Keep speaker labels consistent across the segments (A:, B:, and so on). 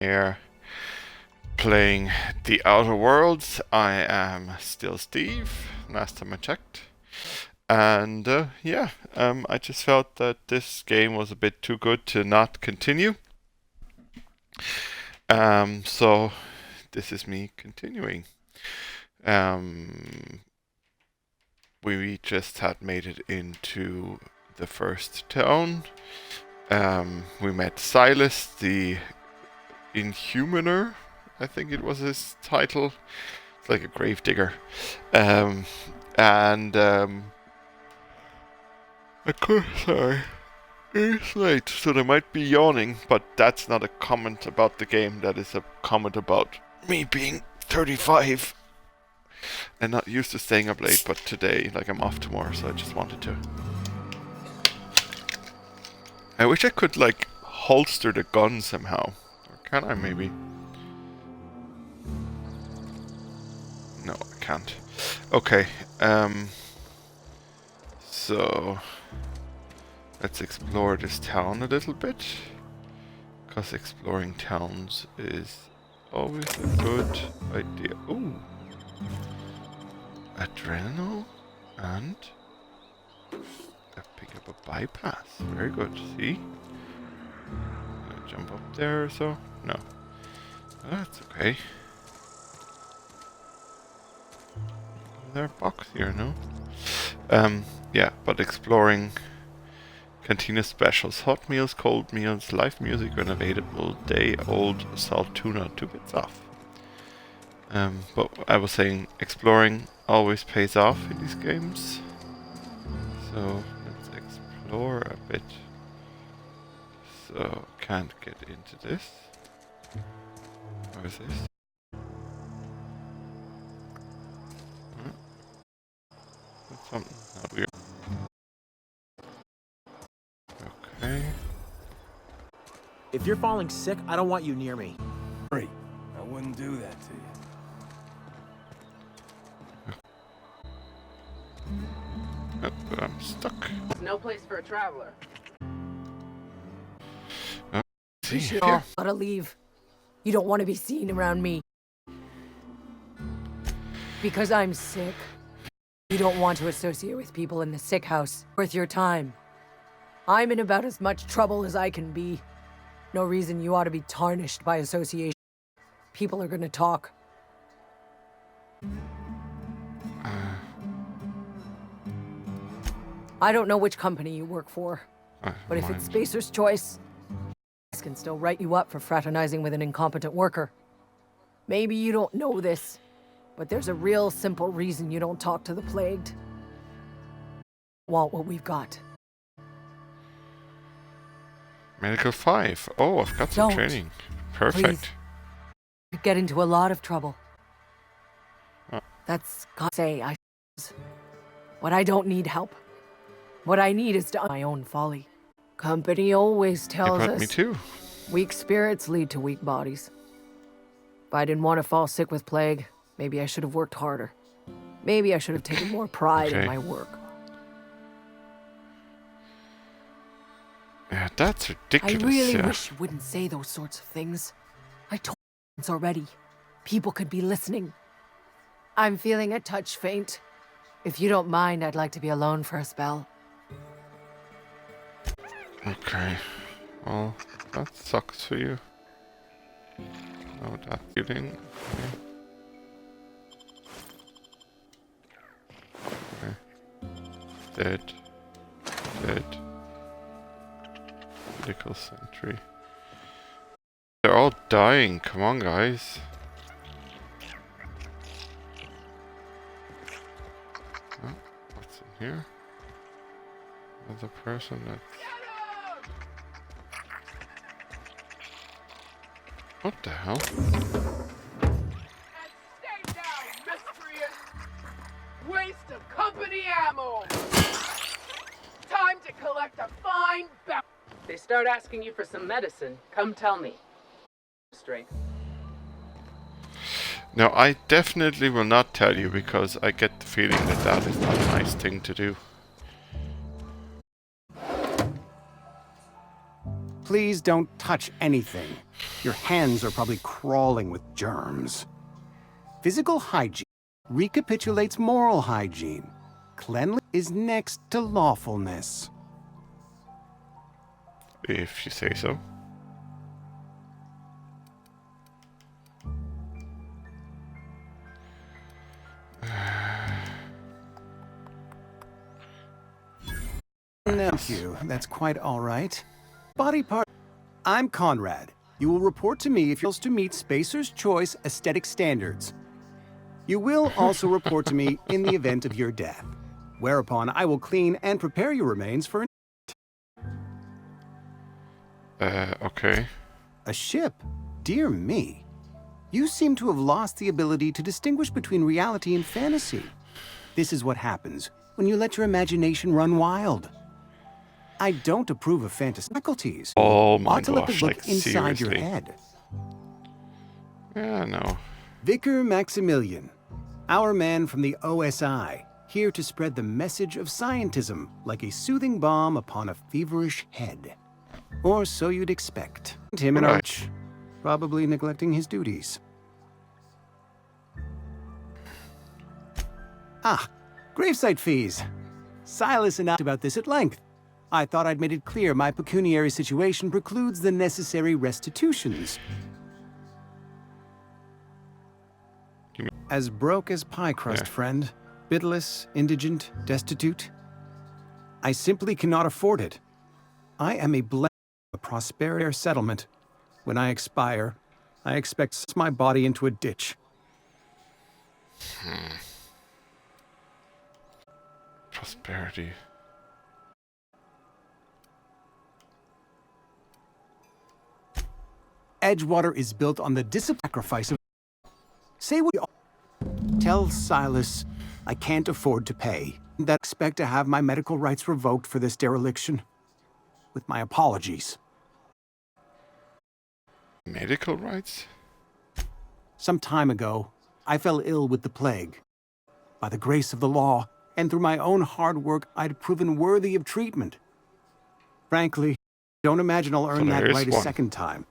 A: Here, playing The Outer Worlds. I am still Steve, last time I checked. And I just felt that this game was a bit too good to not continue. So this is me continuing. We just had made it into the first town. We met Silas, the Inhumaner, I think it was his title. It's like a gravedigger. Sorry. It's late, so they might be yawning, but that's not a comment about the game, that is a comment about me being 35 and not used to staying up late, but today, like, I'm off tomorrow, so I just wanted to. I wish I could, like, holster the gun somehow. Or can I, maybe? No, I can't. Okay, so let's explore this town a little bit, because exploring towns is always a good idea. Ooh, adrenal, and I pick up a bypass. Very good. See, I'm gonna jump up there or so. No, that's okay. Is there a box here? No. Yeah, but exploring. Cantina specials, hot meals, cold meals, live music when available, day-old salt tuna, 2 bits off. But I was saying, exploring always pays off in these games. So let's explore a bit. So, can't get into this. What is this? That's something not weird. Okay.
B: If you're falling sick, I don't want you near me.
C: I wouldn't do that to you.
A: Oh, but I'm stuck.
D: No place for a traveler.
A: See
E: You
A: here.
E: gotta leave. You don't want to be seen around me. Because I'm sick. You don't want to associate with people in the sick house. Worth your time. I'm in about as much trouble as I can be. No reason you ought to be tarnished by association. People are gonna talk. I don't know which company you work for, but if it's Spacer's choice, I can still write you up for fraternizing with an incompetent worker. Maybe you don't know this, but there's a real simple reason you don't talk to the plagued. Want what we've got.
A: Medical 5. Oh, I've got some
E: Don't.
A: training. Perfect.
E: Please. You get into a lot of trouble.
A: Oh.
E: That's gotta say, but I don't need help. What I need is to my own folly. Company always tells
A: But
E: us
A: me too.
E: weak spirits lead to weak bodies. If I didn't want to fall sick with plague, maybe I should have worked harder. Maybe I should have taken more pride in
A: Okay.
E: my work.
A: Yeah, that's
E: I
A: ridiculous.
E: really
A: yeah.
E: wish you wouldn't say those sorts of things. I told you already. People could be listening. I'm feeling a touch faint. If you don't mind, I'd like to be alone for a spell.
A: Okay. Well, that sucks for you. Oh, that feeling. Okay. Dead. Dead. Medical sentry. They're all dying. Come on, guys. Oh, what's in here? Another person that's... What the hell?
D: And stay down, miscreant! Waste of company ammo! Time to collect a fine bounty. They start asking you for some medicine. Come tell me. Strength.
A: No, I definitely will not tell you because I get the feeling that that is not a nice thing to do.
C: Please don't touch anything.
F: Your hands are probably crawling with germs. Physical hygiene recapitulates moral hygiene. Cleanliness is next to lawfulness.
A: If you say so.
F: Thank you. That's quite all right. Body part. I'm Conrad. You will report to me if you're to meet Spacer's Choice aesthetic standards. You will also report to me in the event of your death, whereupon I will clean and prepare your remains for
A: okay.
F: a ship. Dear me. You seem to have lost the ability to distinguish between reality and fantasy. This is what happens when you let your imagination run wild. I don't approve of fantasy faculties.
A: Oh my
F: Ought to let
A: gosh,
F: them look
A: like
F: inside
A: seriously.
F: your head.
A: Yeah, no.
F: Vicar Maximilian, our man from the OSI, here to spread the message of scientism like a soothing balm upon a feverish head. Or so you'd expect. Him an
A: Right.
F: arch, probably neglecting his duties. Ah, gravesite fees. Silas and I talked about this at length. I thought I'd made it clear my pecuniary situation precludes the necessary restitutions. As broke as pie crust,
A: Yeah.
F: friend. Bitless, indigent, destitute. I simply cannot afford it. I am a blessing of a prosperity settlement. When I expire, I expect to sink my body into a ditch.
A: Prosperity.
F: Edgewater is built on the discipline sacrifice of... Say what you... Tell Silas I can't afford to pay. That I expect to have my medical rights revoked for this dereliction. With my apologies.
A: Medical rights?
F: Some time ago, I fell ill with the plague. By the grace of the law, and through my own hard work, I'd proven worthy of treatment. Frankly, don't imagine I'll earn that
A: there is
F: right a
A: one.
F: second time.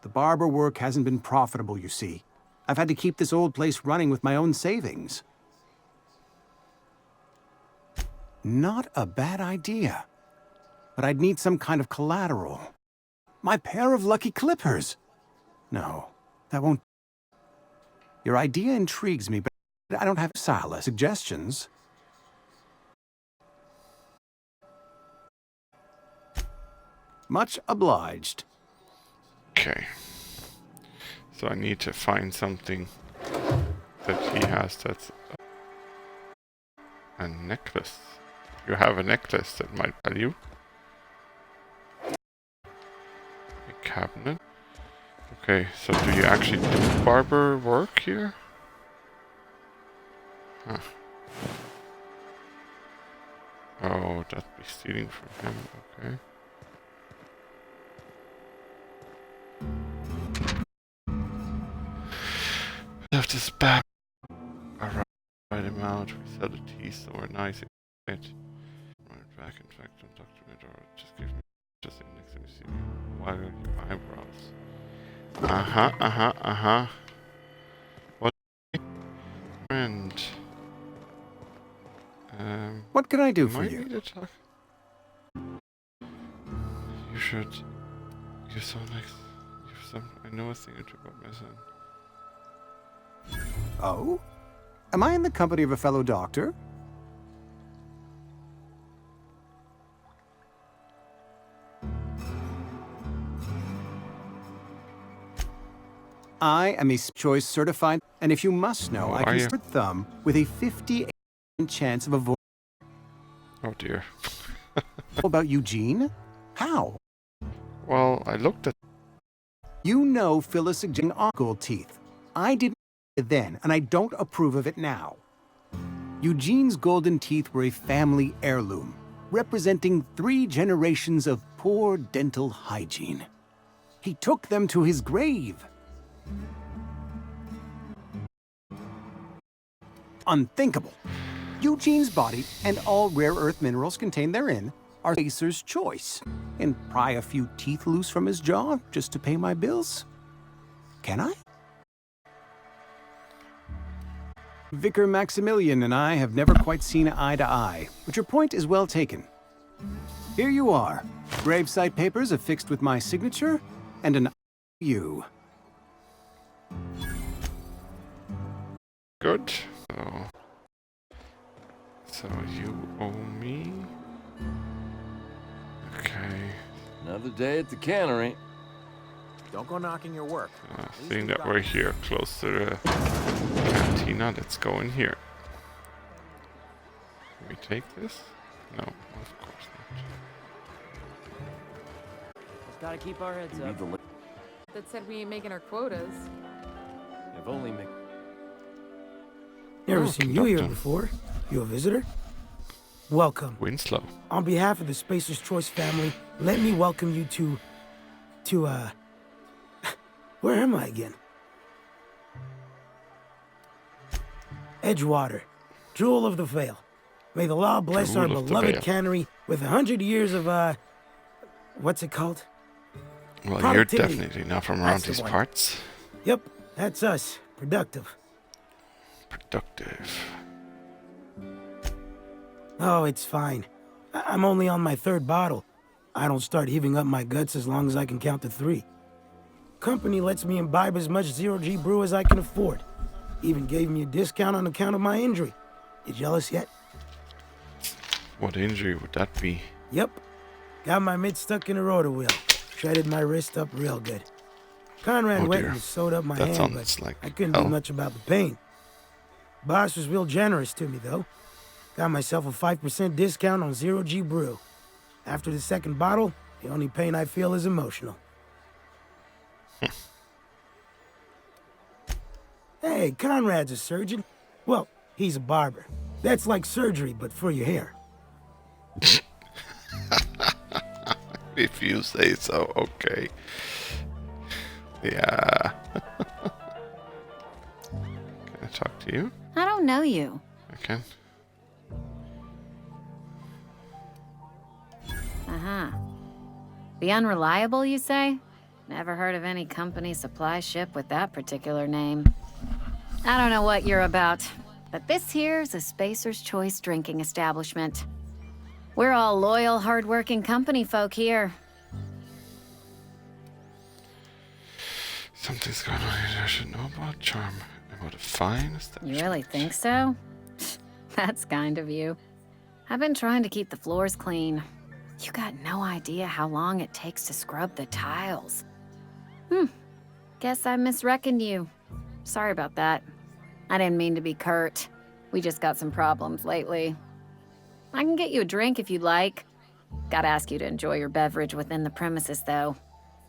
F: The barber work hasn't been profitable, you see. I've had to keep this old place running with my own savings. Not a bad idea. But I'd need some kind of collateral. My pair of lucky clippers. No, that won't... Your idea intrigues me, but I don't have Silas. Suggestions? Much obliged.
A: Okay. So I need to find something that he has that's a necklace. You have a necklace that might value. A cabinet. Okay, so do you actually do barber work here? Huh. Oh, that'd be stealing from him, okay. Left his back. Alright, right him out. We sell the teeth somewhere nice. Right back, in fact, don't talk to me or just give me just next time you see me. Why your eyebrows? What friend?
F: What can I do for
A: Might
F: you?
A: need to talk. You should. You're so nice. You've some. I know a thing or two about my son.
F: Oh? Am I in the company of a fellow doctor? I am a choice certified, and if you must know,
A: Oh,
F: I
A: are
F: can
A: you?
F: start thumb with a 58% chance of avoiding.
A: Oh dear.
F: About Eugene? How?
A: Well, I looked at.
F: You know Phyllis suggesting gold teeth. I didn't then, and I don't approve of it now. Eugene's golden teeth were a family heirloom, representing 3 generations of poor dental hygiene. He took them to his grave. Unthinkable. Eugene's body and all rare earth minerals contained therein are Spacer's choice. And pry a few teeth loose from his jaw just to pay my bills? Can I? Vicar Maximilian and I have never quite seen eye to eye, but your point is well taken. Here you are. Gravesite papers affixed with my signature, and an you.
A: Good. So you owe me. Okay.
C: Another day at the cannery.
B: Don't go knocking your work.
A: Seeing that we're here, close to the cantina, let's go in here. Can we take this? No, of course not.
G: Just gotta keep our heads
C: Need
G: up.
C: the
H: That said we ain't making our quotas.
C: If only me.
I: Never
A: Oh,
I: seen you here
A: conductor.
I: before. You a visitor? Welcome.
A: Winslow.
I: On behalf of the Spacer's Choice family, let me welcome you to where am I again? Edgewater, Jewel of the Vale. May the law bless
A: Jewel
I: our
A: of the
I: beloved
A: Vale.
I: cannery with 100 years of, what's it called?
A: Well, you're
I: Productivity.
A: definitely not from around
I: That's the
A: these
I: one.
A: parts.
I: Yep, that's us. Productive.
A: Productive.
I: Oh, it's fine. I'm only on my 3rd bottle. I don't start heaving up my guts as long as I can count to 3. Company lets me imbibe as much zero-G brew as I can afford. Even gave me a discount on account of my injury. You jealous yet?
A: What injury would that be?
I: Yep. Got my mid stuck in a rotor wheel. Shredded my wrist up real good. Conrad
A: Oh,
I: went
A: dear.
I: and sewed up my
A: That
I: hand,
A: sounds
I: but
A: like
I: I couldn't
A: hell.
I: do much about the pain. Boss was real generous to me, though. Got myself a 5% discount on zero-G brew. After the 2nd bottle, the only pain I feel is emotional. Hey, Conrad's a surgeon. Well, he's a barber. That's like surgery, but for your hair.
A: If you say so, okay. Yeah. Can I talk to you?
J: I don't know you.
A: I can.
J: Uh-huh. The Unreliable, you say? Never heard of any company supply ship with that particular name. I don't know what you're about, but this here's a Spacer's Choice drinking establishment. We're all loyal, hard-working company folk here.
A: Something's going on here I should know about. Charm. And what a fine establishment.
J: You really think so? That's kind of you. I've been trying to keep the floors clean. You got no idea how long it takes to scrub the tiles. Guess I misreckoned you. Sorry about that. I didn't mean to be curt. We just got some problems lately. I can get you a drink if you'd like. Gotta ask you to enjoy your beverage within the premises, though.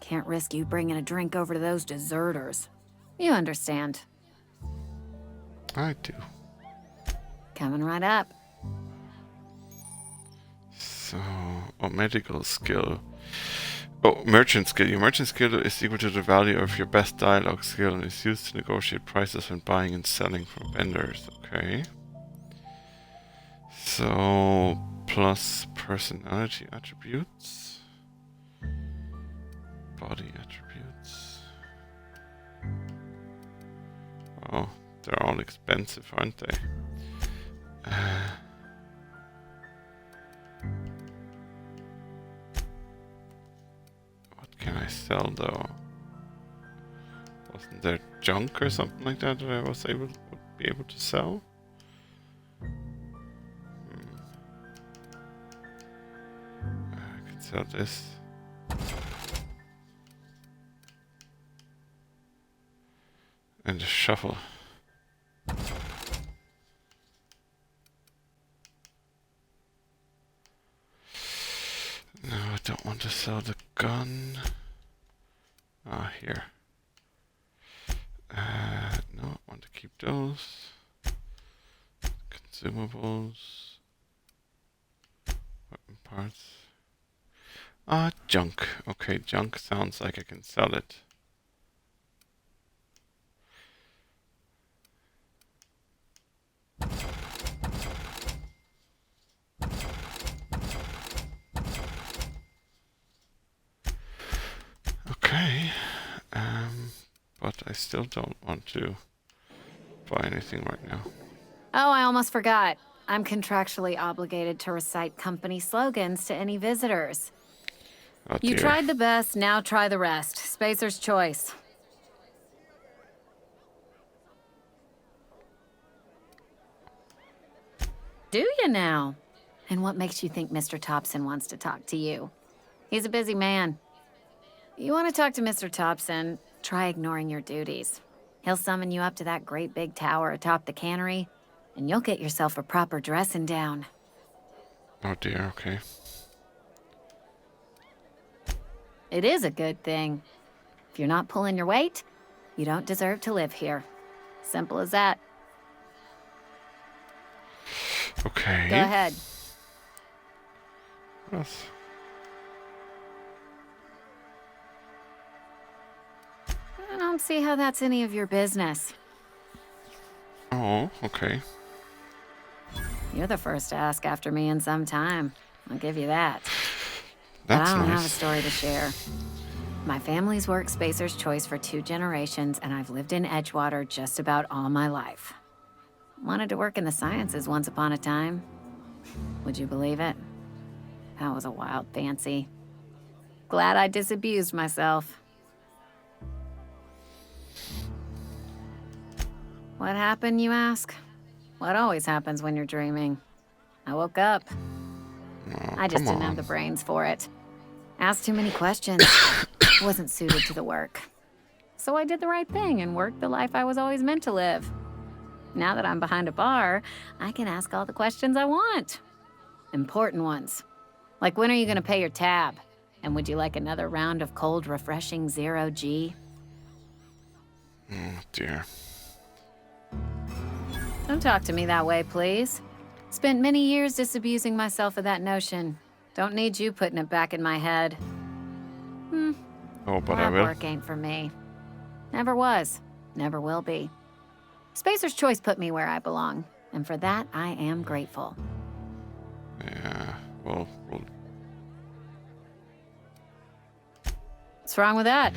J: Can't risk you bringing a drink over to those deserters. You understand.
A: I do.
J: Coming right up.
A: So, medical skill. Oh, merchant skill. Your merchant skill is equal to the value of your best dialogue skill and is used to negotiate prices when buying and selling from vendors. Okay. So, plus personality attributes. Body attributes. Oh, they're all expensive, aren't they? What can I sell though? Wasn't there junk or something like that that I would be able to sell? I could sell this. And a shuffle. No, I don't want to sell the gun. Ah, here. No, I want to keep those. Consumables. Weapon parts. Ah, junk. Okay, junk sounds like I can sell it. Okay, but but I still don't want to buy anything right now.
J: Oh, I almost forgot. I'm contractually obligated to recite company slogans to any visitors.
A: Oh
J: You
A: dear.
J: tried the best, now try the rest. Spacer's choice. Do you now? And what makes you think Mr. Thompson wants to talk to you? He's a busy man. You want to talk to Mr. Thompson, try ignoring your duties. He'll summon you up to that great big tower atop the cannery, and you'll get yourself a proper dressing down.
A: Oh dear, okay.
J: It is a good thing. If you're not pulling your weight, you don't deserve to live here. Simple as that.
A: Okay.
J: Go ahead.
A: Yes.
J: I don't see how that's any of your business.
A: Oh, okay.
J: You're the first to ask after me in some time. I'll give you that.
A: That's
J: but I don't have a
A: nice.
J: story to share. My family's worked Spacer's Choice for 2 generations, and I've lived in Edgewater just about all my life. Wanted to work in the sciences once upon a time. Would you believe it? That was a wild fancy. Glad I disabused myself. What happened, you ask? What always happens when you're dreaming? I woke up.
A: Oh,
J: I just
A: come
J: didn't have
A: on.
J: the brains for it. Asked too many questions. Wasn't suited to the work. So I did the right thing and worked the life I was always meant to live. Now that I'm behind a bar, I can ask all the questions I want. Important ones. Like, when are you going to pay your tab? And would you like another round of cold, refreshing 0G?
A: Oh dear.
J: Don't talk to me that way, please. Spent many years disabusing myself of that notion. Don't need you putting it back in my head.
A: Oh, but I
J: Lab
A: will.
J: work ain't for me. Never was. Never will be. Spacer's Choice put me where I belong, and for that, I am grateful.
A: Yeah, well,
J: What's wrong with that?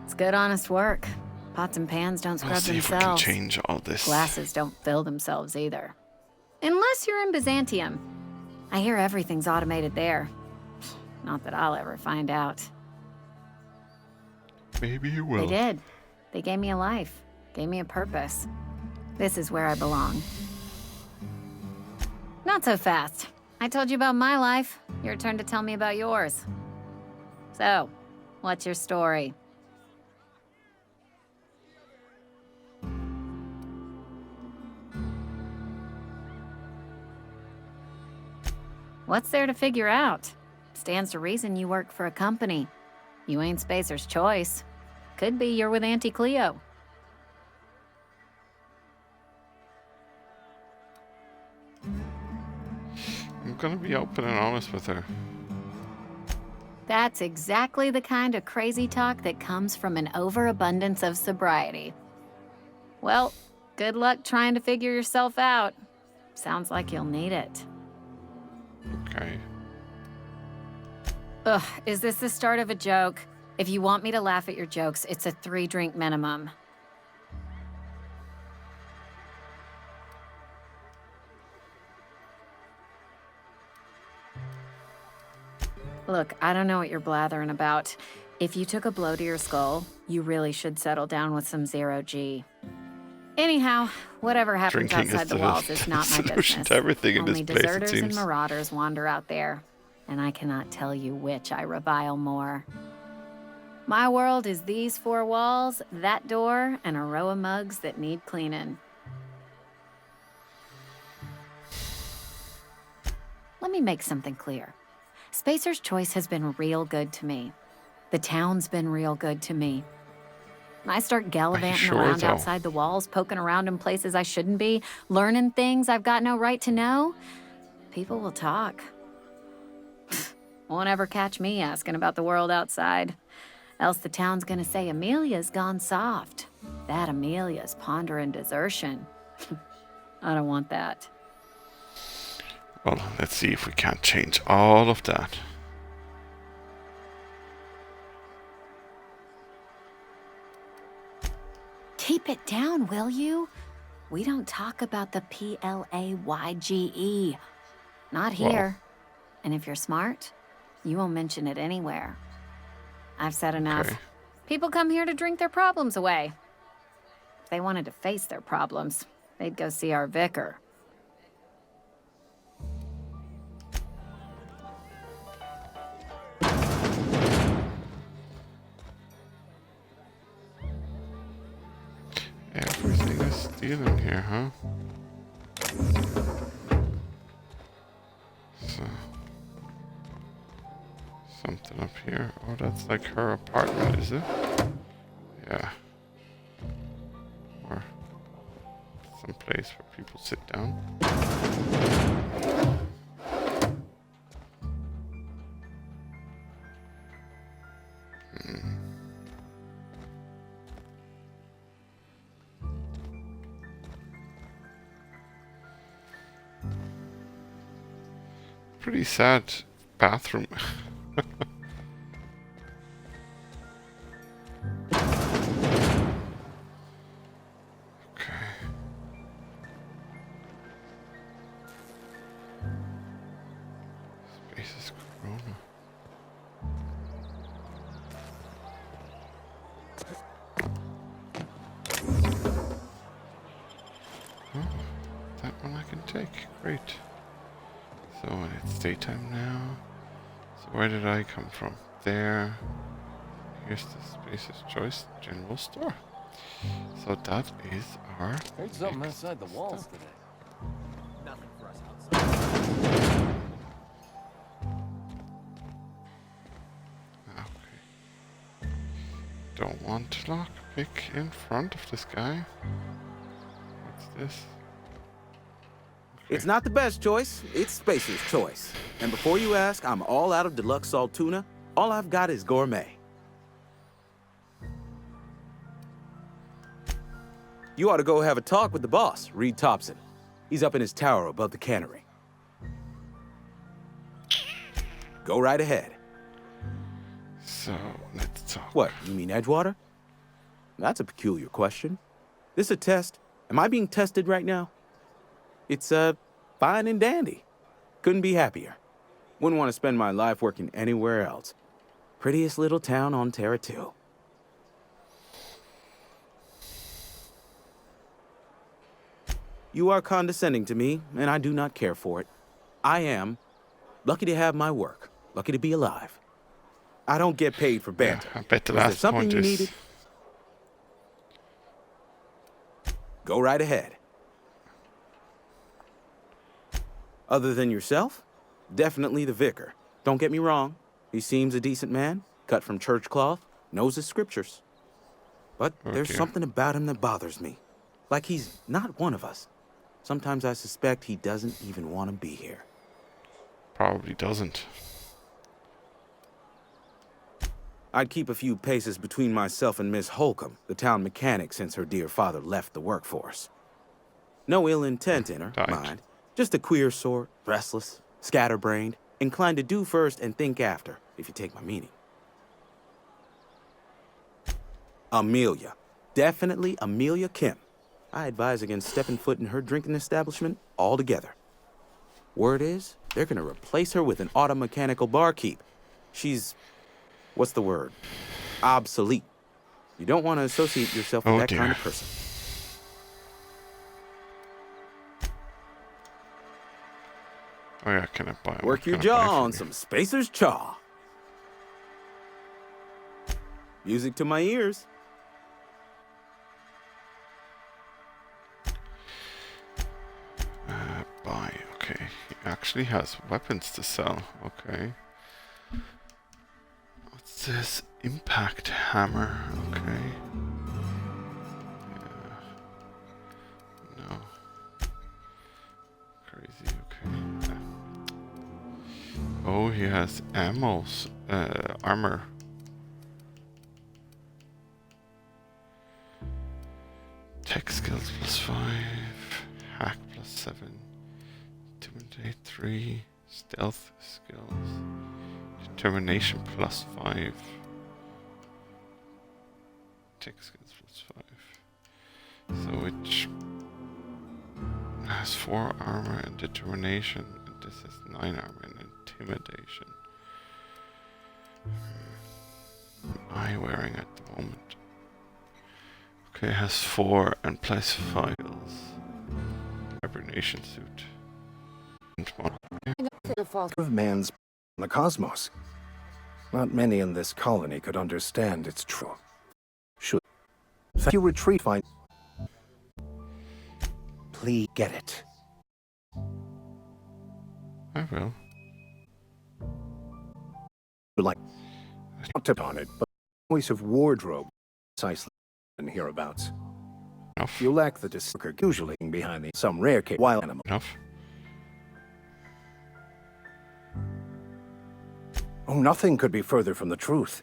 J: It's good, honest work. Pots and pans don't
A: I'll
J: scrub
A: see if we can
J: themselves.
A: change all this.
J: Glasses don't fill themselves either. Unless you're in Byzantium. I hear everything's automated there. Not that I'll ever find out.
A: Maybe you will.
J: They did. They gave me a life. Gave me a purpose. This is where I belong. Not so fast. I told you about my life. Your turn to tell me about yours. So, what's your story? What's there to figure out? Stands to reason you work for a company. You ain't Spacer's Choice. Could be you're with Auntie Cleo.
A: I'm gonna be open and honest with her.
J: That's exactly the kind of crazy talk that comes from an overabundance of sobriety. Well, good luck trying to figure yourself out. Sounds like you'll need it.
A: Okay.
J: Ugh, is this the start of a joke? If you want me to laugh at your jokes, it's a 3-drink minimum. Look, I don't know what you're blathering about. If you took a blow to your skull, you really should settle down with some 0G. Anyhow, whatever happens
A: Drinking
J: outside
A: is
J: the walls is not my
A: solution
J: business.
A: to everything in
J: Only
A: this place, it
J: deserters and
A: seems.
J: marauders wander out there, and I cannot tell you which I revile more. My world is these 4 walls, that door, and a row of mugs that need cleaning. Let me make something clear. Spacer's Choice has been real good to me. The town's been real good to me. I start gallivanting
A: sure,
J: around
A: though?
J: outside the walls, poking around in places I shouldn't be, learning things I've got no right to know. People will talk. Won't ever catch me asking about the world outside. Else the town's gonna say Amelia's gone soft. That Amelia's pondering desertion. I don't want that.
A: Well, let's see if we can't change all of that.
J: Keep it down, will you? We don't talk about the PLAYGE. Not here. And if you're smart, you won't mention it anywhere. I've said enough.
A: Okay.
J: People come here to drink their problems away. If they wanted to face their problems, they'd go see our vicar.
A: Everything is stealing here, huh? So, something up here. Oh, that's like her apartment, is it? Yeah. Or some place where people sit down. Pretty sad bathroom. Okay. Space is Corona. Oh, that one I can take. Great. So it's daytime now. So where did I come from? There. Here's the Space's Choice General Store. So that is our...
C: Heard something outside the walls today.
B: Nothing for us outside.
A: Okay. Don't want to lockpick in front of this guy. What's this?
B: It's not the best choice, it's Spacer's choice. And before you ask, I'm all out of deluxe salt tuna. All I've got is gourmet. You ought to go have a talk with the boss, Reed Thompson. He's up in his tower above the cannery. Go right ahead.
A: So, let's talk.
B: What, you mean Edgewater? That's a peculiar question. This a test? Am I being tested right now? It's, fine and dandy. Couldn't be happier. Wouldn't want to spend my life working anywhere else. Prettiest little town on Terra 2. You are condescending to me, and I do not care for it. I am lucky to have my work, lucky to be alive. I don't get paid for banter.
A: Yeah, I bet the
B: Was there
A: last
B: something
A: point
B: you
A: is...
B: needed? Go right ahead. Other than yourself? Definitely the vicar. Don't get me wrong. He seems a decent man, cut from church cloth, knows his scriptures. But there's something about him that bothers me. Like he's not one of us. Sometimes I suspect he doesn't even want to be here.
A: Probably doesn't.
B: I'd keep a few paces between myself and Miss Holcomb, the town mechanic, since her dear father left the workforce. No ill intent in her, mind. Just a queer sort, restless, scatterbrained, inclined to do first and think after, if you take my meaning. Amelia. Definitely Amelia Kim. I advise against stepping foot in her drinking establishment altogether. Word is, they're gonna replace her with an auto mechanical barkeep. She's... what's the word? Obsolete. You don't want to associate yourself with that kind of person.
A: Oh yeah, can I buy one?
B: Work your jaw on some Spacer's Chaw. Music to my ears.
A: Buy, okay. He actually has weapons to sell, okay. What's this? Impact hammer, okay. Yeah. No. Crazy, okay. Yeah. Oh, he has ammos, armor. Tech skills +5, hack +7, intimidate 3, stealth skills, determination +5, tech skills +5. has 4 armor and determination, and this has 9 armor and intimidation. What am I wearing at the moment? Okay, has 4 and plus files. Hibernation suit. And one.
K: Of man's in the cosmos. Not many in this colony could understand its true. Should you retreat, find. Please get it.
A: I will.
K: Like, not on it, but voice of wardrobe, precisely, and hereabouts.
A: Enough.
K: You lack the discerner usually behind the some rare case wild animal.
A: Enough.
K: Oh, nothing could be further from the truth.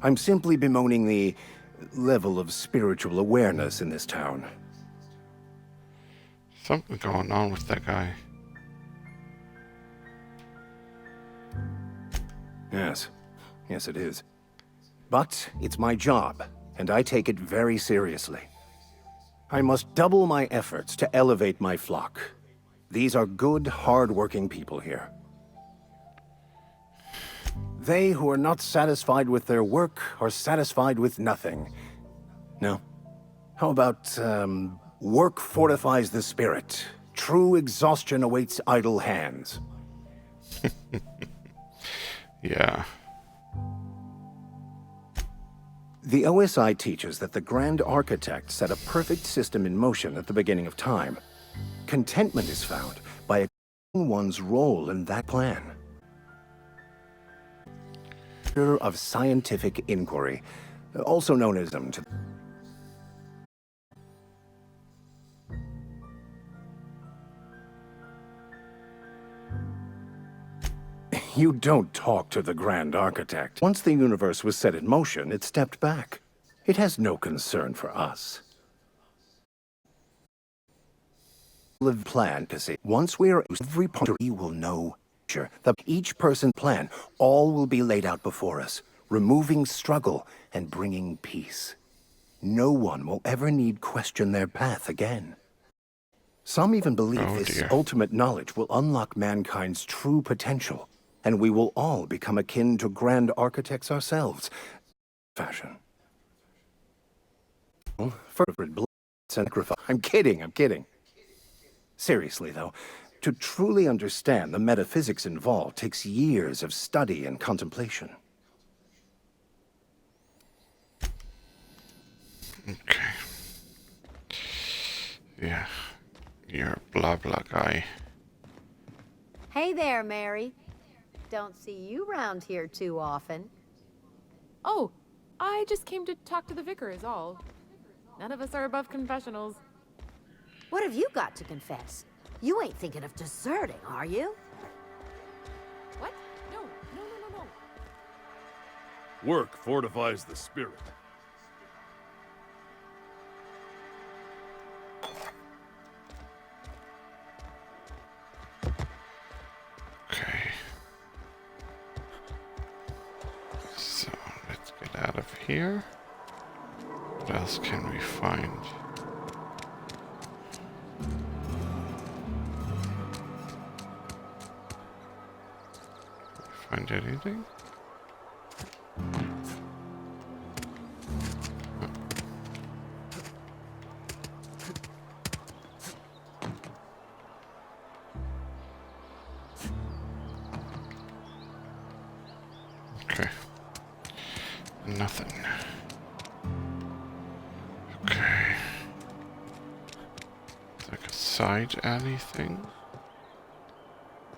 K: I'm simply bemoaning the level of spiritual awareness in this town.
A: Something going on with that guy.
K: Yes it is. But it's my job, and I take it very seriously. I must double my efforts to elevate my flock. These are good, hard-working people here. They who are not satisfied with their work are satisfied with nothing. No? How about, work fortifies the spirit. True exhaustion awaits idle hands.
A: Yeah.
K: The OSI teaches that the Grand Architect set a perfect system in motion at the beginning of time. Contentment is found by accepting one's role in that plan. Of scientific inquiry, also known as You don't talk to the Grand Architect. Once the universe was set in motion, it stepped back. It has no concern for us. Live plan to say once we are every point we will know that each person's plan, all will be laid out before us, removing struggle and bringing peace. No one will ever need question their path again. Some even believe this ultimate knowledge will unlock mankind's true potential, and we will all become akin to grand architects ourselves. Fashion. Fervent blood sacrifice. I'm kidding. Seriously, though, to truly understand the metaphysics involved takes years of study and contemplation.
A: Okay. Yeah. You're a blah blah guy.
L: Hey there, Mary. Don't see you round here too often.
H: Oh, I just came to talk to the vicar is all. None of us are above confessionals.
L: What have you got to confess? You ain't thinking of deserting, are you?
H: What? No.
C: Work fortifies the spirit.
A: Okay. So, let's get out of here. What else can we find? Find anything? Okay. Nothing. Okay. Like a side alley thing?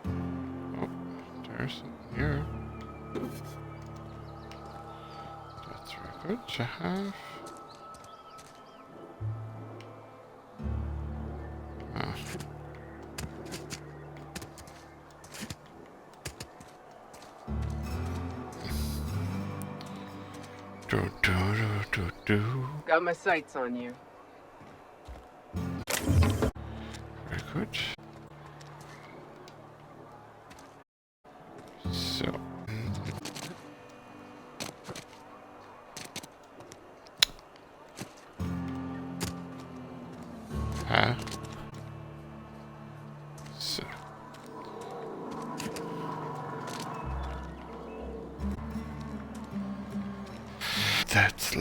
A: Oh, there's something here. That's very good to have. Ah. Do.
D: Got my sights on you.
A: Very good. So.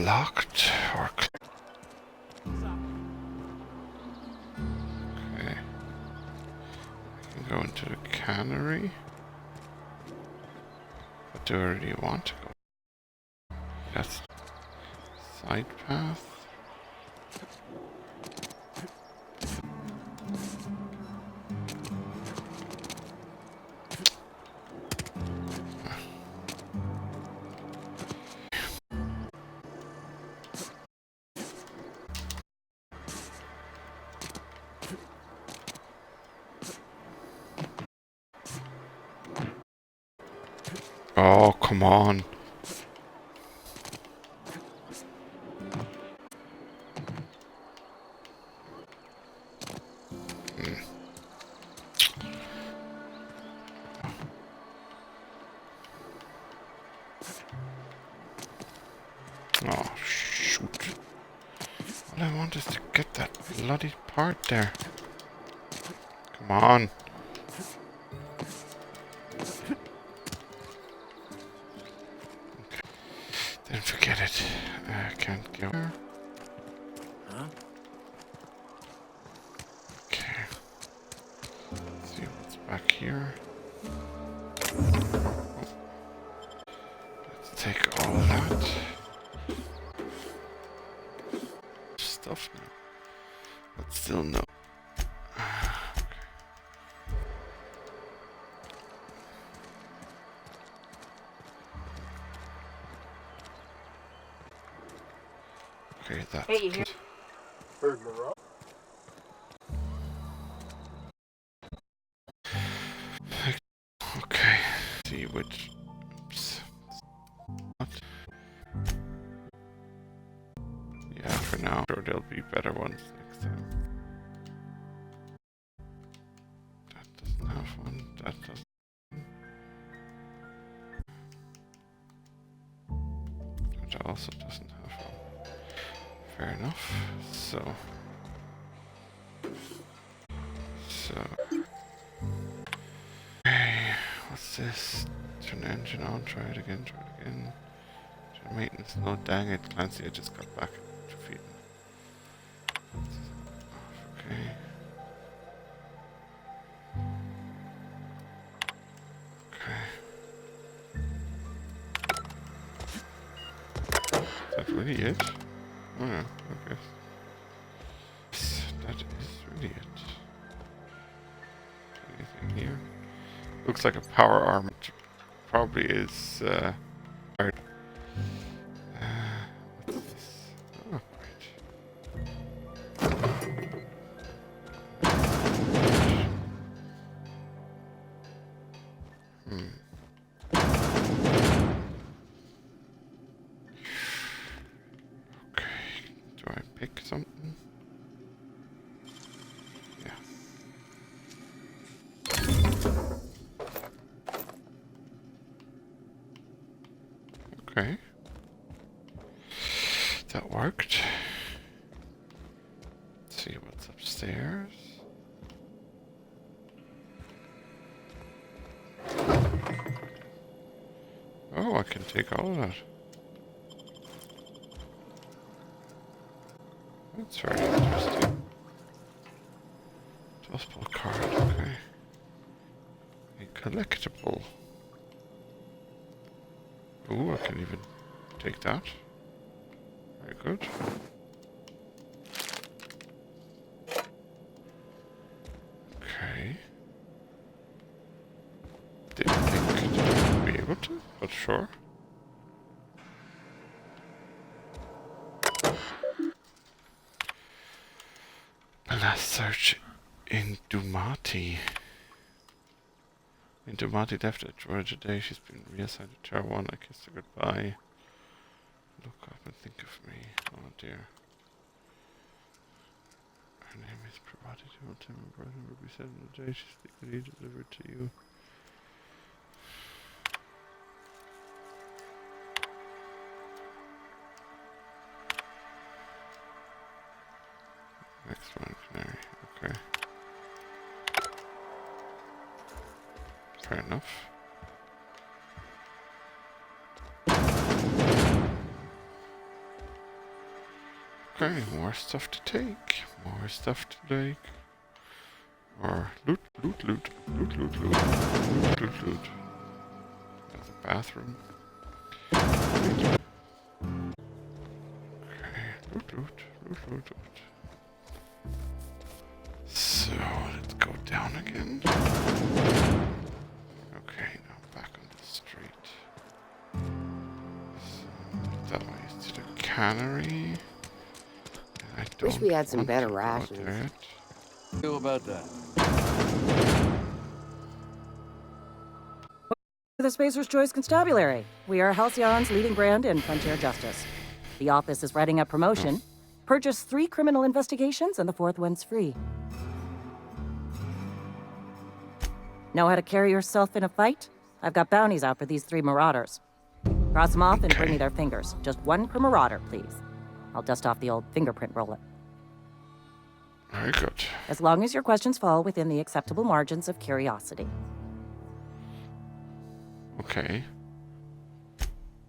A: locked or... Okay. I can go into the cannery. But do I really want to go? That's side path. Oh, come on. Oh, shoot. All I want is to get that bloody part there. Come on. Okay. Then forget it. I can't go.
B: Huh?
A: Okay. Let's see what's back here. Let's take all of that. Stuff now. But still no. Okay, that's
D: Hey,
A: good.
C: Heard Moreau.
A: Okay. See which. Oops. What? Yeah, for now. Sure, there'll be better ones next time. That doesn't have one. That doesn't. That also doesn't have one. Fair enough. So. Okay. What's this? Turn engine on. Try it again. Try it again. Turn maintenance. No, dang it, Clancy. I just got back to feet. Okay. Okay. Is that really it? Oh yeah, I guess. Yes, that is really it. Anything here? Looks like a power arm. It probably is, what's this? Oh, right. Okay, do I pick something? Yeah. Okay. That worked. Let's see what's upstairs. Oh, I can take all of that. That's very interesting. Dustball card, okay. A collectible. Ooh, I can even take that. Very good. Okay. Didn't think I'd be able to, but sure. Last search in Dumati. In Dumati left at Georgia today. She's been reassigned to Tower 1. I kissed her goodbye. Look up and think of me. Oh dear. Her name is Pravati. Will Tim and brother will be said in the day. She's legally delivered to you. Next one, Canary. Okay. Fair enough. Okay, more stuff to take. More stuff to take. Or loot, loot, loot, loot, loot, loot, loot, loot, loot. There's a bathroom. Okay, loot, loot, loot, loot, loot. So, let's go down again. Okay, now back on the street. So, that way to the cannery. I don't
M: Wish we had some
A: want
M: better
A: to go
M: rations.
A: there yet.
N: Feel about that.
G: The Spacer's Choice Constabulary. We are Halcyon's leading brand in frontier justice. The office is writing a promotion. Purchase 3 criminal investigations and the 4th one's free. Know how to carry yourself in a fight? I've got bounties out for these 3 marauders. Cross them off and bring me their fingers. Just 1 per marauder, please. I'll dust off the old fingerprint roller.
A: Very good.
G: As long as your questions fall within the acceptable margins of curiosity.
A: Okay.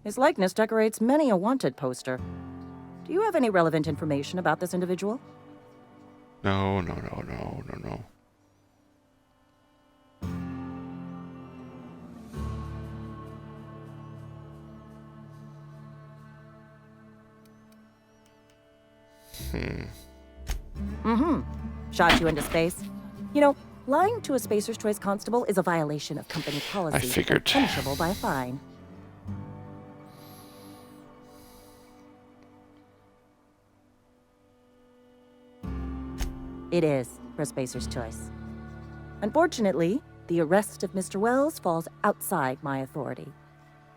G: His likeness decorates many a wanted poster. Do you have any relevant information about this individual?
A: No, no, no, no, no, no.
G: Shot you into space. You know, lying to a Spacer's Choice constable is a violation of company policy.
A: I figured.
G: Punishable by a fine. It is for Spacer's Choice. Unfortunately, the arrest of Mr. Wells falls outside my authority.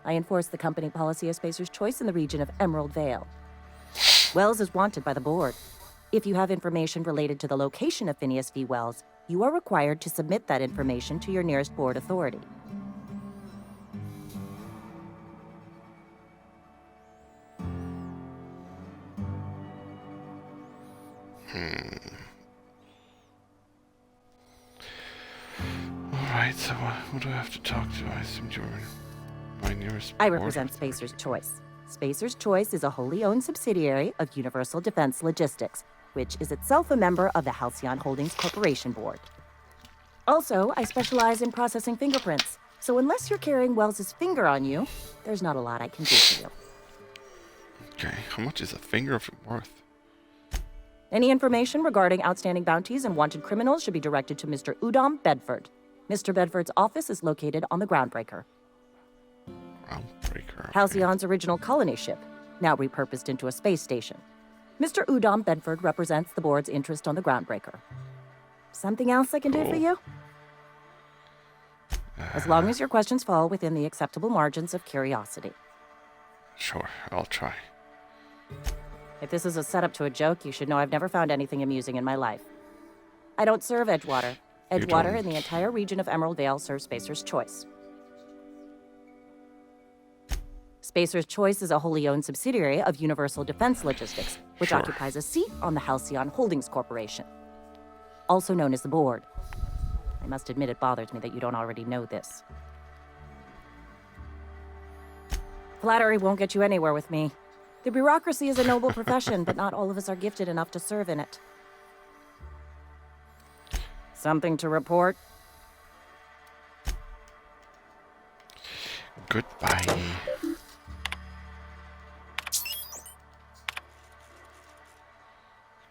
G: I enforce the company policy of Spacer's Choice in the region of Emerald Vale. Wells is wanted by the board. If you have information related to the location of Phineas V. Wells, you are required to submit that information to your nearest board authority.
A: Alright, so who do I have to talk to? I assume you're my nearest
G: I
A: board
G: represent
A: authority.
G: Spacer's Choice. Spacer's Choice is a wholly owned subsidiary of Universal Defense Logistics, which is itself a member of the Halcyon Holdings Corporation Board. Also, I specialize in processing fingerprints, so unless you're carrying Wells's finger on you, there's not a lot I can do for you.
A: Okay, how much is a finger of it worth?
G: Any information regarding outstanding bounties and wanted criminals should be directed to Mr. Udom Bedford. Mr. Bedford's office is located on the Groundbreaker.
A: Groundbreaker. Okay.
G: Halcyon's original colony ship, now repurposed into a space station. Mr. Udom Bedford represents the board's interest on the Groundbreaker. Something else I can do for you? As long as your questions fall within the acceptable margins of curiosity.
A: Sure, I'll try.
G: If this is a setup to a joke, you should know I've never found anything amusing in my life. I don't serve Edgewater. Edgewater and the entire region of Emerald Vale serves Spacer's Choice. Spacer's Choice is a wholly owned subsidiary of Universal Defense Logistics, which occupies a seat on the Halcyon Holdings Corporation, also known as the Board. I must admit it bothers me that you don't already know this. Flattery won't get you anywhere with me. The bureaucracy is a noble profession, but not all of us are gifted enough to serve in it. Something to report?
A: Goodbye.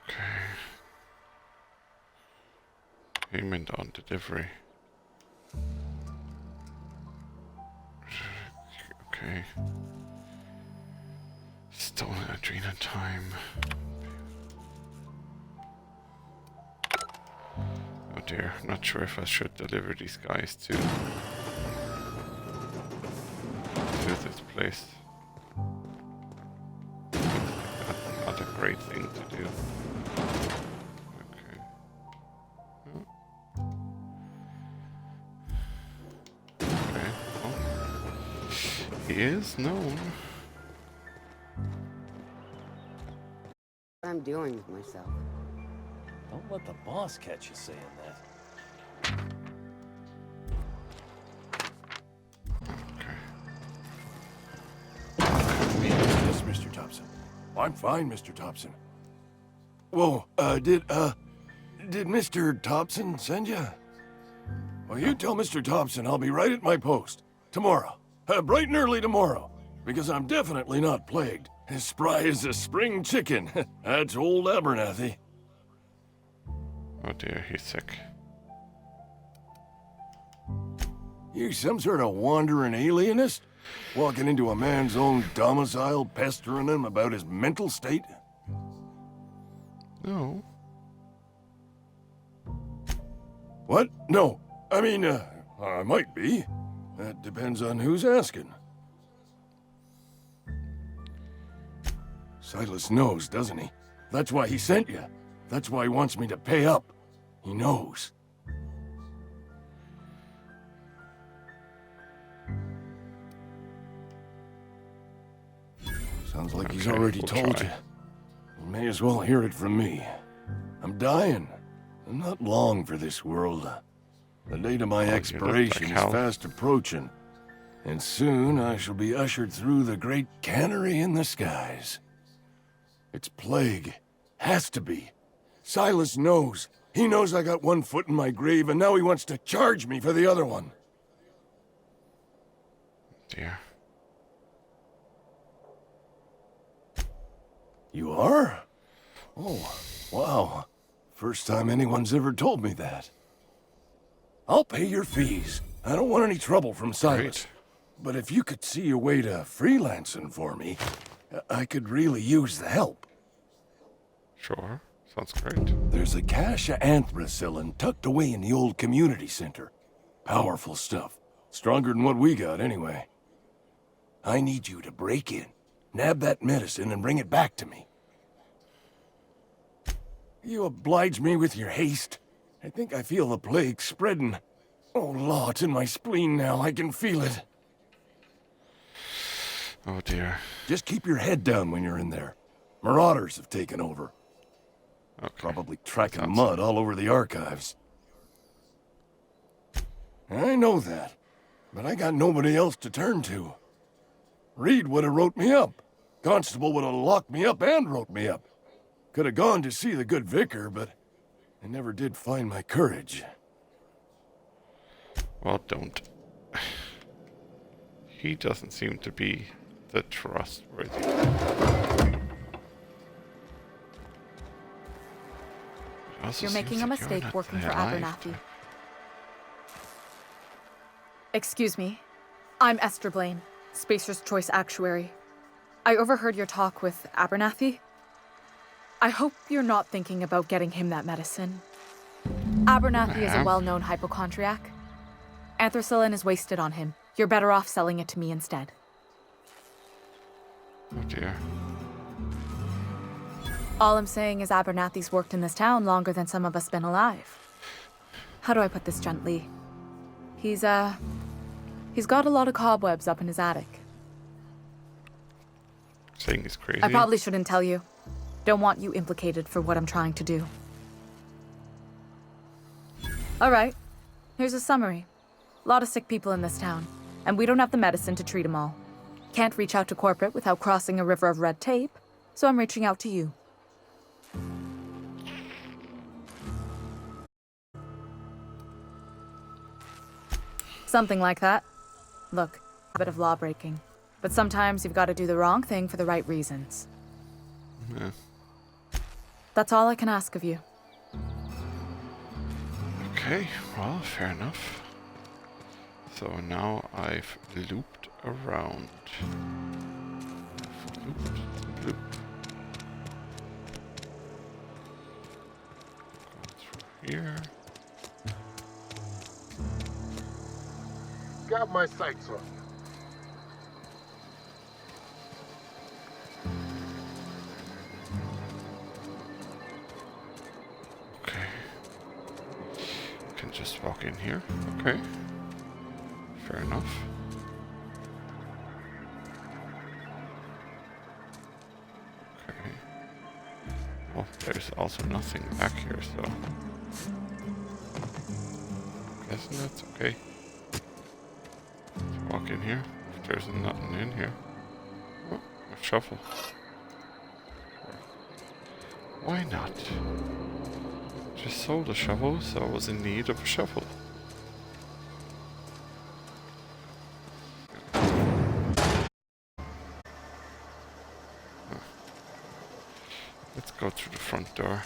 A: Okay. Payment on delivery. Okay. Stolen Adrena time. Oh dear, not sure if I should deliver these guys to this place. That's not a great thing to do. Okay. Okay. Oh. He is known.
M: What I'm doing with myself.
N: Don't let the boss catch you saying that.
A: Okay.
N: Yes, Mr. Thompson. I'm fine, Mr. Thompson.
C: Whoa, did Mr. Thompson send you? Well, you tell Mr. Thompson I'll be right at my post. Tomorrow. Bright and early tomorrow. Because I'm definitely not plagued. As spry as a spring chicken. That's old Abernathy.
A: Oh dear, he's sick.
C: You some sort of wandering alienist? Walking into a man's own domicile, pestering him about his mental state?
A: No.
C: What? No. I mean, I might be. That depends on who's asking. Silas knows, doesn't he? That's why he sent you. That's why he wants me to pay up. He knows. Sounds like he's already told you. You may as well hear it from me. I'm dying. I'm not long for this world. The date of my expiration is fast approaching. And soon I shall be ushered through the great cannery in the skies. It's plague. Has to be. Silas knows. He knows I got one foot in my grave, and now he wants to charge me for the other one.
A: Dear.
C: You are? Oh, wow. First time anyone's ever told me that. I'll pay your fees. I don't want any trouble from Silas.
A: Great.
C: But if you could see your way to freelancing for me, I could really use the help.
A: Sure. Sounds great.
C: There's a cache of anthracillin tucked away in the old community center. Powerful stuff. Stronger than what we got, anyway. I need you to break in, nab that medicine, and bring it back to me. You oblige me with your haste. I think I feel the plague spreading. Oh, Law, it's in my spleen now. I can feel it.
A: Oh dear.
C: Just keep your head down when you're in there. Marauders have taken over.
A: Okay.
C: Probably tracking mud all over the archives. I know that, but I got nobody else to turn to. Reed would have wrote me up. Constable would have locked me up and wrote me up. Could have gone to see the good vicar, but I never did find my courage.
A: Well, don't. He doesn't seem to be the trustworthy.
H: You're making a mistake working for Abernathy. Excuse me. I'm Esther Blaine, Spacer's Choice Actuary. I overheard your talk with Abernathy. I hope you're not thinking about getting him that medicine. Abernathy is a well-known hypochondriac. Anthracillin is wasted on him. You're better off selling it to me instead.
A: Oh dear.
H: All I'm saying is Abernathy's worked in this town longer than some of us been alive. How do I put this gently? He's got a lot of cobwebs up in his attic.
A: Saying he's crazy?
H: I probably shouldn't tell you. Don't want you implicated for what I'm trying to do. All right, here's a summary. A lot of sick people in this town, and we don't have the medicine to treat them all. Can't reach out to corporate without crossing a river of red tape, so I'm reaching out to you. Something like that. Look, a bit of law breaking, but sometimes you've got to do the wrong thing for the right reasons.
A: Yeah.
H: That's all I can ask of you.
A: Okay, well, fair enough. So now I've looped around. Loop. Go through here.
C: Got my sights on you.
A: Okay. Can just walk in here. Okay. Fair enough. Okay. Well, there's also nothing back here, so... Guessing that's okay. Let's walk in here. If there's nothing in here. Oh, a shovel. Why not? Just sold a shovel, so I was in need of a shovel. Let's go through the front door.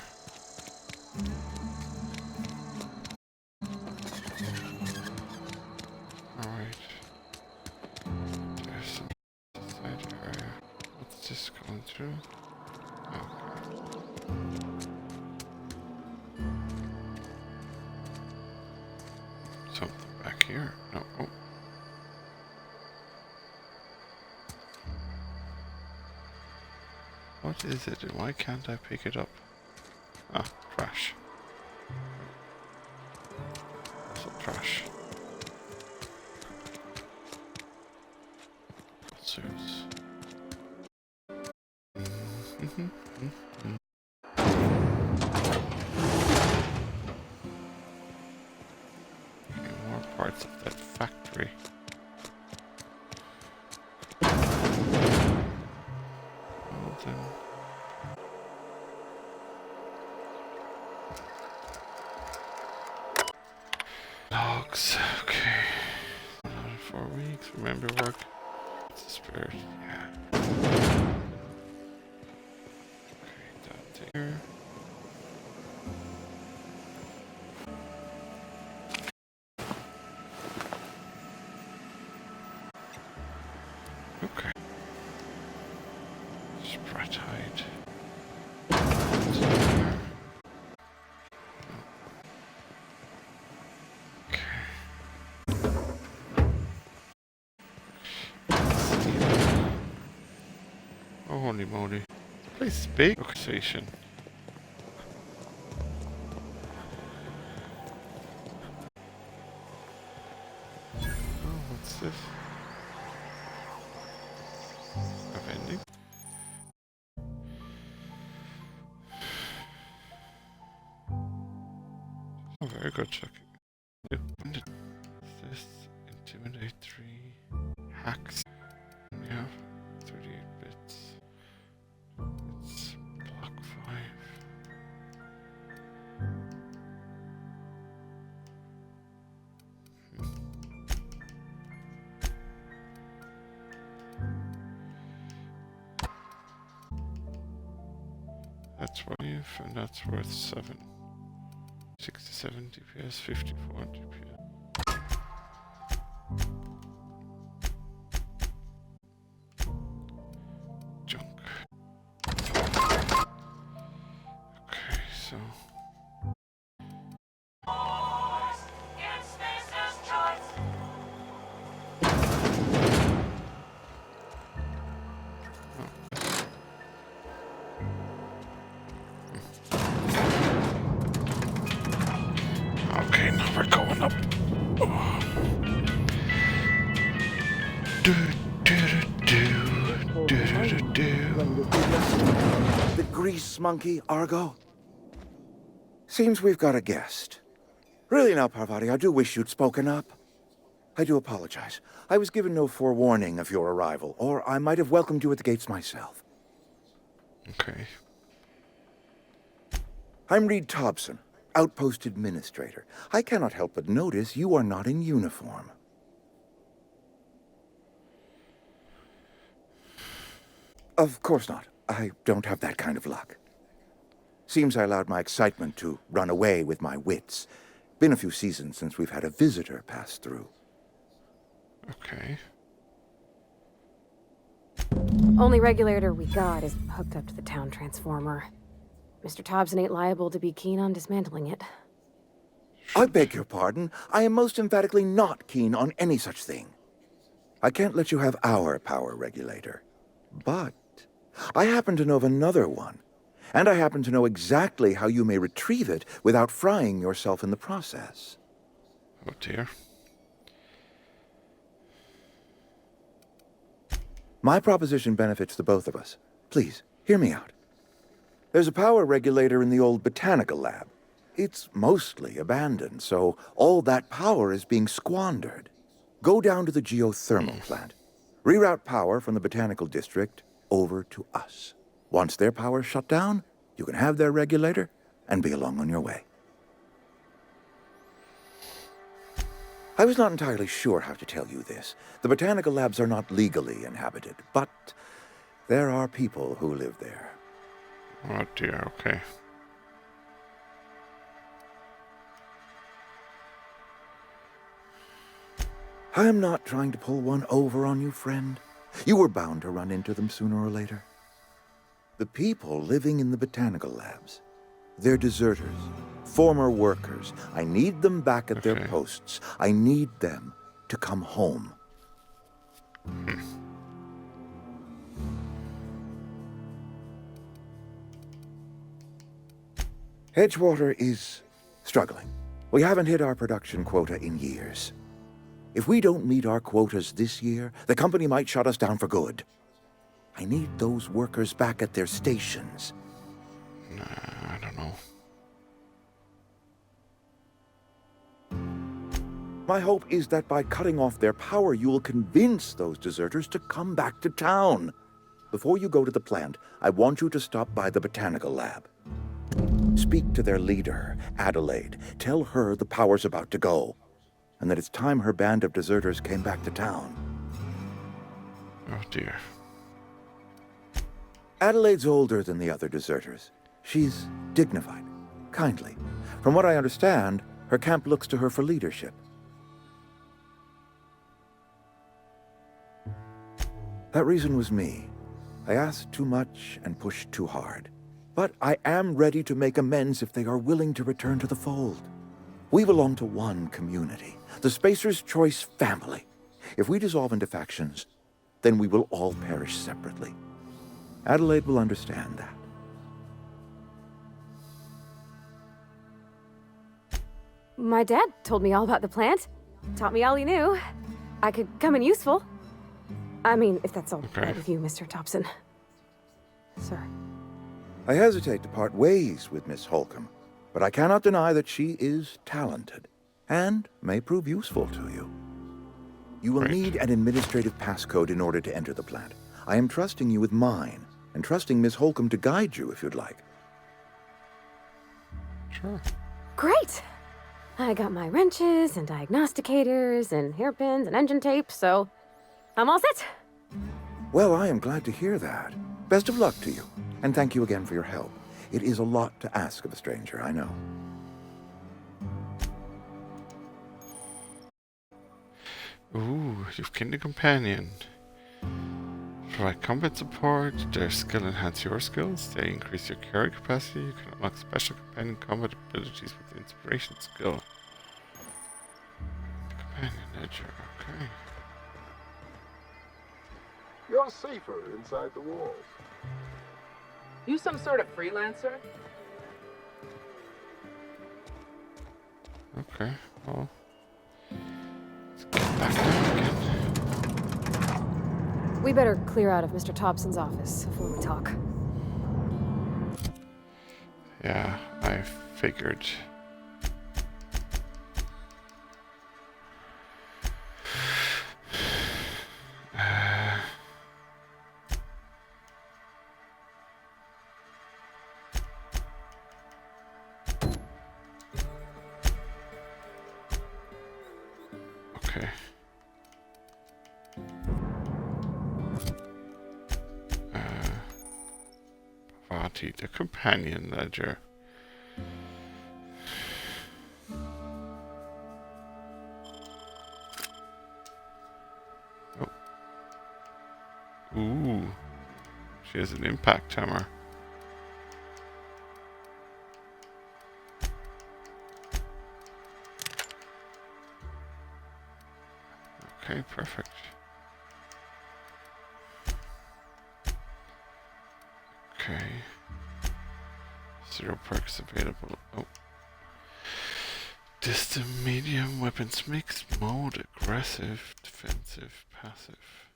A: Alright. There's some side area. What's this going through? Okay. Something back here. No. Oh. What is it and why can't I pick it up? Ah, trash. Also trash. Suits. Okay, more parts of that factory. Well then. Logs, okay. 4 weeks, remember work. It's the spirit, yeah. Okay, that there. Okay. Sprat hide. Oh, holy moly. This place is big. Okay, station. Oh, what's this? A vending? Oh, very good checking. When did this intimidate 3 hacks? Yeah, 38 bits. It's block 5. That's worth 5 and that's worth 7. 67 DPS, 54 DPS. Junk. Okay, so. Okay, now we're going up.
K: The grease monkey, Argo? Seems we've got a guest. Really now, Parvati, I do wish you'd spoken up. I do apologize. I was given no forewarning of your arrival, or I might have welcomed you at the gates myself.
A: Okay.
K: I'm Reed Thompson, Outpost Administrator. I cannot help but notice you are not in uniform. Of course not. I don't have that kind of luck. Seems I allowed my excitement to run away with my wits. Been a few seasons since we've had a visitor pass through.
A: Okay.
M: Only regulator we got is hooked up to the town transformer. Mr. Thompson ain't liable to be keen on dismantling it.
K: I beg your pardon. I am most emphatically not keen on any such thing. I can't let you have our power regulator. But I happen to know of another one. And I happen to know exactly how you may retrieve it without frying yourself in the process.
A: Oh dear.
K: My proposition benefits the both of us. Please, hear me out. There's a power regulator in the old botanical lab. It's mostly abandoned, so all that power is being squandered. Go down to the geothermal plant. Reroute power from the botanical district over to us. Once their power's shut down,
O: You can have their regulator and be along on your way. I was not entirely sure how to tell you this. The botanical labs are not legally inhabited, but there are people who live there.
A: Oh dear, okay.
O: I am not trying to pull one over on you, friend. You were bound to run into them sooner or later. The people living in the botanical labs, they're deserters, former workers. I need them back at their posts. I need them to come home. Edgewater is struggling. We haven't hit our production quota in years. If we don't meet our quotas this year, the company might shut us down for good. I need those workers back at their stations.
A: I don't know.
O: My hope is that by cutting off their power, you will convince those deserters to come back to town. Before you go to the plant, I want you to stop by the botanical lab. Speak to their leader, Adelaide. Tell her the power's about to go, and that it's time her band of deserters came back to town.
A: Oh dear.
O: Adelaide's older than the other deserters. She's dignified, kindly. From what I understand, her camp looks to her for leadership. That reason was me. I asked too much and pushed too hard. But I am ready to make amends if they are willing to return to the fold. We belong to one community, the Spacer's Choice family. If we dissolve into factions, then we will all perish separately. Adelaide will understand that.
M: My dad told me all about the plant. Taught me all he knew. I could come in useful. I mean, if that's all right with you, Mr. Thompson. Sir.
O: I hesitate to part ways with Miss Holcomb, but I cannot deny that she is talented and may prove useful to you. You will need an administrative passcode in order to enter the plant. I am trusting you with mine, and trusting Miss Holcomb to guide you if you'd like.
A: Sure.
M: Great! I got my wrenches and diagnosticators and hairpins and engine tape, so I'm all set.
O: Well, I am glad to hear that. Best of luck to you, and thank you again for your help. It is a lot to ask of a stranger, I know.
A: Ooh, you've gained a companion. Provide combat support. Their skill enhance your skills. They increase your carry capacity. You can unlock special companion combat abilities with the inspiration skill. Companion ledger, okay.
P: You're safer inside the walls.
D: You some sort of freelancer?
A: Okay, well. Let's get back down again.
M: We better clear out of Mr. Thompson's office before we talk.
A: Yeah, I figured. Okay. Bhavati, the companion ledger. Oh. Ooh. She has an impact hammer. Okay, perfect. Okay. 0 perks available. Oh. Distant medium weapons mixed mode, aggressive, defensive, passive.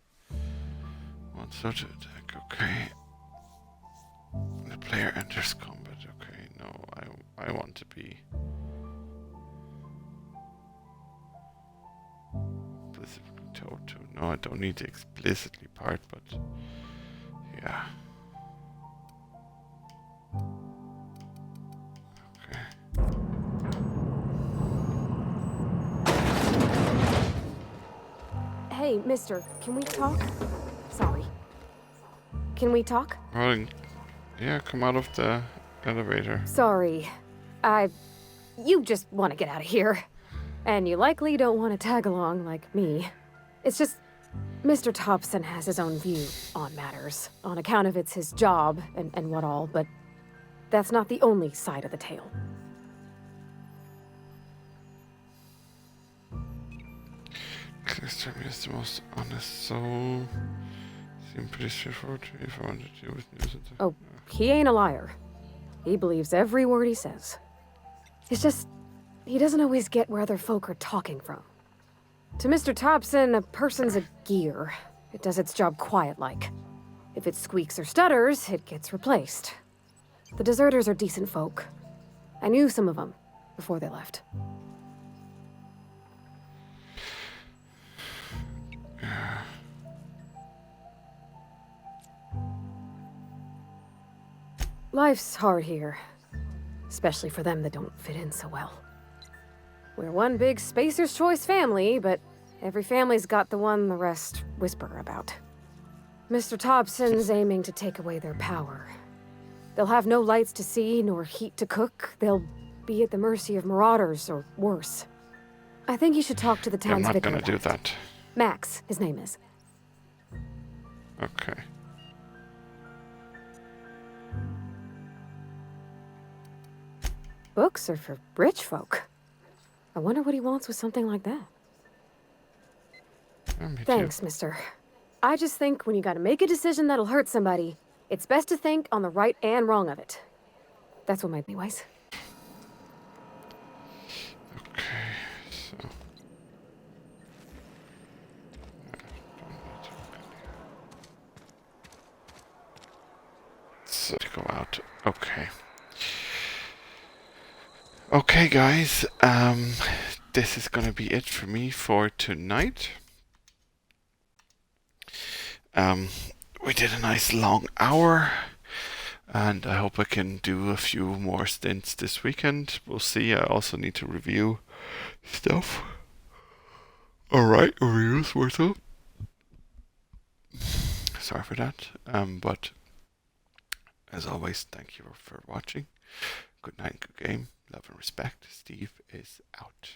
A: One such attack, okay. The player enters combat, okay. No, I want to be explicitly told to. No, I don't need to explicitly part, but yeah.
M: Hey, mister, can we talk? Sorry. Can we talk?
A: Well, yeah, come out of the elevator.
M: Sorry. You just want to get out of here. And you likely don't want to tag along like me. It's just, Mr. Thompson has his own view on matters, on account of it's his job and what all, but that's not the only side of the tale.
A: Strike me as the most honest soul. Seemed pretty straightforward to me if I wanted to do with news.
M: Oh, he ain't a liar. He believes every word he says. It's just, he doesn't always get where other folk are talking from. To Mr. Thompson, a person's a gear. It does its job quiet-like. If it squeaks or stutters, it gets replaced. The deserters are decent folk. I knew some of them before they left. Life's hard here, especially for them that don't fit in so well. We're one big Spacer's Choice family, but every family's got the one the rest whisper about. Mr. Thompson's aiming to take away their power. They'll have no lights to see, nor heat to cook. They'll be at the mercy of marauders, or worse. I think you should talk to the town's vicar.
A: I'm not gonna do that.
M: Max, his name is.
A: Okay.
M: Books are for rich folk. I wonder what he wants with something like that. Thanks, mister. I just think when you gotta make a decision that'll hurt somebody, it's best to think on the right and wrong of it. That's what my anyways.
A: Okay, so... So to go out. Okay. Okay, guys. This is gonna be it for me for tonight. We did a nice long hour, and I hope I can do a few more stints this weekend. We'll see. I also need to review stuff. Alright, reviews worth it. Sorry for that. But as always, thank you for watching. Good night, good game. Love and respect. Steve is out.